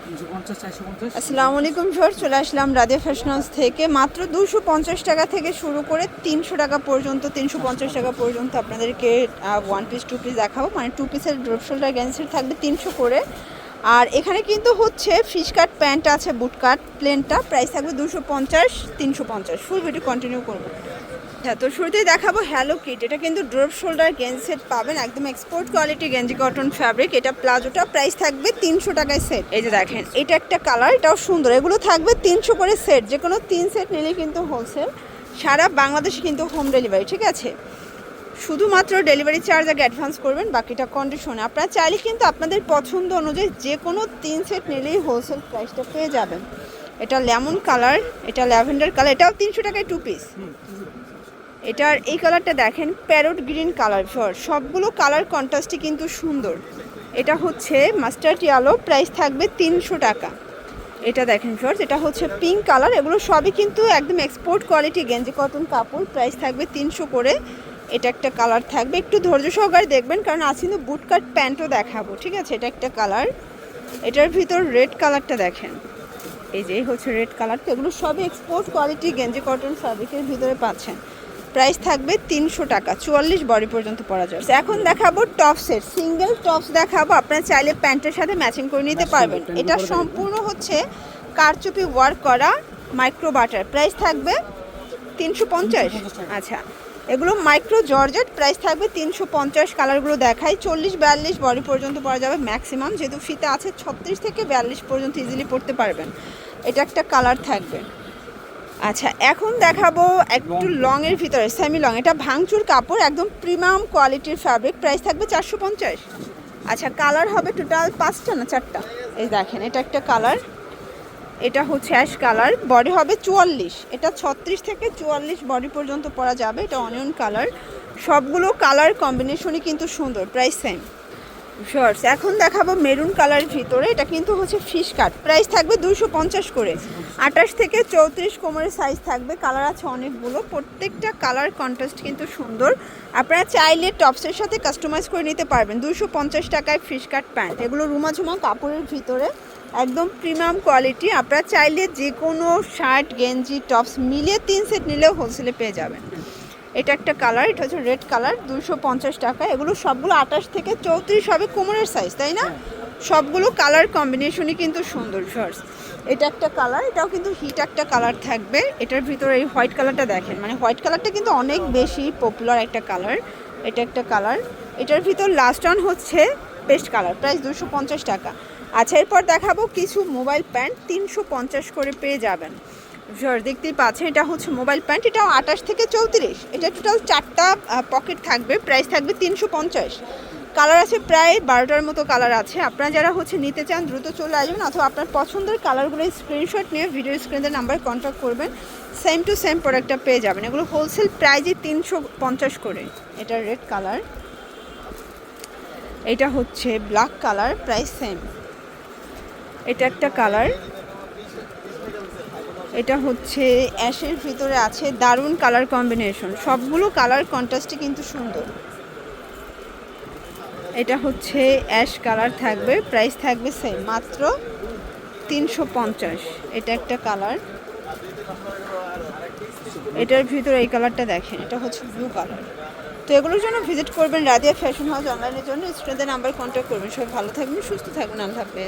আসসালামু আলাইকুম স্যার, চলে আসলাম রাদিয়া ফ্যাশন হাউস থেকে। মাত্র 250 টাকা থেকে শুরু করে 300 টাকা পর্যন্ত, 350 টাকা পর্যন্ত আপনাদেরকে ওয়ান পিস টু পিস দেখাবো। মানে টু পিসের ড্রপ শোল্ডার গেঞ্জি থাকবে 300 করে। আর এখানে কিন্তু হচ্ছে ফিশ কাট প্যান্ট আছে, বুট কাট প্লেনটা প্রাইস থাকবে 250, 350। ফুল ভিডিও কন্টিনিউ করবো। হ্যাঁ, তো শুরুতেই দেখাবো হ্যালো কিট। এটা কিন্তু ড্রপ শোল্ডার গেঞ্জি সেট পাবেন, একদম এক্সপোর্ট কোয়ালিটি গেঞ্জি কটন ফ্যাব্রিক। এটা প্লাজোটা প্রাইস থাকবে 300 টাকায় সেট। এই যে দেখেন, এটা একটা কালার, এটাও সুন্দর। এগুলো থাকবে 300 করে সেট, যে কোনো 3 সেট নিলে কিন্তু হোলসেল সারা বাংলাদেশে কিন্তু হোম ডেলিভারি, ঠিক আছে? শুধুমাত্র ডেলিভারি চার্জ আগে অ্যাডভান্স করবেন, বাকিটা কন্ডিশনে। আপনারা চাইলে কিন্তু আপনাদের পছন্দ অনুযায়ী যে কোনো 3 সেট নিলেই হোলসেল প্রাইসটা পেয়ে যাবেন। এটা লেমন কালার, এটা ল্যাভেন্ডার কালার, এটাও 300 টাকায় টু পিস। এটার এই কালারটা দেখেন, প্যারট গ্রিন কালার। সবগুলো কালার কন্ট্রাস্টই কিন্তু সুন্দর। এটা হচ্ছে মাস্টার্ড ইয়েলো, প্রাইস থাকবে 300 টাকা। এটা দেখেন ফ্রেন্ডস, এটা হচ্ছে পিঙ্ক কালার। এগুলো সবই কিন্তু একদম এক্সপোর্ট কোয়ালিটি গেঞ্জি কটন কাপড়, প্রাইস থাকবে 300 করে। এটা একটা কালার থাকবে, একটু ধৈর্য সহকারে দেখবেন, কারণ আজ কিন্তু বুট কাট প্যান্টও দেখাবো, ঠিক আছে? এটা একটা কালার। এটার ভিতর রেড কালারটা দেখেন, এই যে হচ্ছে রেড কালার। তো এগুলো সবই এক্সপোর্ট কোয়ালিটি গেঞ্জি কটন ফ্যাব্রিকের ভিতরে পাচ্ছেন। প্রাইস থাকবে 300 টাকা, 44 বডি পর্যন্ত পরা যায়। এখন দেখাবো টপসের, সিঙ্গেল টপস দেখাবো। আপনারা চাইলে প্যান্টের সাথে ম্যাচিং করে নিতে পারবেন। এটা সম্পূর্ণ হচ্ছে কারচুপি ওয়ার্ক করা মাইক্রো বাটার, প্রাইস থাকবে 350। আচ্ছা, এগুলো মাইক্রো জর্জেট, প্রাইস থাকবে 350। কালারগুলো দেখাই, 40-42 বডি পর্যন্ত পরা যাবে ম্যাক্সিমাম, যেহেতু ফিতে আছে 36 থেকে 42 পর্যন্ত ইজিলি পরতে পারবেন। এটা একটা কালার থাকবে। আচ্ছা, এখন দেখাবো একটু লং এর ভিতরে, সেমি লং। এটা ভাঙচুর কাপড়, একদম প্রিমিয়াম কোয়ালিটির ফ্যাব্রিক, প্রাইস থাকবে 450। আচ্ছা, কালার হবে টোটাল 5টা না 4টা। এই দেখেন, এটা একটা কালার, এটা হচ্ছে অ্যাশ কালার, বডি হবে 44। এটা 36 থেকে 44 বডি পর্যন্ত পরা যাবে। এটা অনিয়ন কালার। সবগুলো কালার কম্বিনেশনই কিন্তু সুন্দর, প্রাইস সেম। শর্টস এখন দেখাবো মেরুন কালার ভিতরে। এটা কিন্তু হচ্ছে ফিশ কাট, প্রাইস থাকবে 250 করে। 28 থেকে 34 কোমরের সাইজ থাকবে। কালার আছে অনেকগুলো, প্রত্যেকটা কালার কন্ট্রাস্ট কিন্তু সুন্দর। আপনারা চাইলে টপসের সাথে কাস্টমাইজ করে নিতে পারবেন। 250 টাকায় ফিশ কাট প্যান্ট। এগুলো রুমাঝুমা কাপড়ের ভিতরে, একদম প্রিমিয়াম কোয়ালিটি। আপনারা চাইলে যে কোনো শার্ট গেঞ্জি টপস মিলিয়ে 3 সেট নিলেও হোলসেলে পেয়ে যাবেন। এটা একটা কালার, এটা হচ্ছে রেড কালার, 250 টাকা। এগুলো সবগুলো 28 থেকে 34 হবে কোমরের সাইজ, তাই না? সবগুলো কালার কম্বিনেশনই কিন্তু সুন্দর শর্টস। এটা একটা কালার, এটাও কিন্তু হিট একটা কালার থাকবে। এটার ভিতরে এই হোয়াইট কালারটা দেখেন, মানে হোয়াইট কালারটা কিন্তু অনেক বেশি পপুলার একটা কালার। এটা একটা কালার। এটার ভিতর লাস্ট অন হচ্ছে পেস্ট কালার, প্রাইস 250 টাকা। আচ্ছা, এরপর দেখাবো কিছু মোবাইল প্যান্ট, 350 করে পেয়ে যাবেন। দেখতেই পাচ্ছেন, এটা হচ্ছে মোবাইল প্যান্ট, এটাও 28 থেকে 34। এটা টোটাল 4টা পকেট থাকবে, প্রাইস থাকবে 350। কালার আছে প্রায় 12টার মতো কালার আছে। আপনারা যারা হচ্ছে নিতে চান দ্রুত চলে আসবেন, অথবা আপনার পছন্দের কালারগুলো স্ক্রিনশট নিয়ে ভিডিও স্ক্রিনের নাম্বারে কন্ট্যাক্ট করবেন, সেম টু সেম প্রোডাক্টটা পেয়ে যাবেন। এগুলো হোলসেল প্রাইজে 350 করে। এটা রেড কালার, এটা হচ্ছে ব্ল্যাক কালার, প্রাইস সেম। এটা একটা কালার, এটা হচ্ছে অ্যাশের ভিতরে আছে, দারুণ কালার কম্বিনেশন। সবগুলো কালার কন্ট্রাস্টে কিন্তু সুন্দর। এটা হচ্ছে অ্যাশ কালার থাকবে, প্রাইস থাকবে সেম, মাত্র 350। এটা একটা কালার, এটার ভিতরে এই কালারটা দেখেন, এটা হচ্ছে ব্লু কালার। তো এগুলোর জন্য ভিজিট করবেন রাদিয়া ফ্যাশন হাউস অনলাইনের জন্য। স্ক্রিনের নাম্বার কন্ট্যাক্ট করবেন। সবাই ভালো থাকবেন, সুস্থ থাকবেন, আল্লাহ হাফেজ।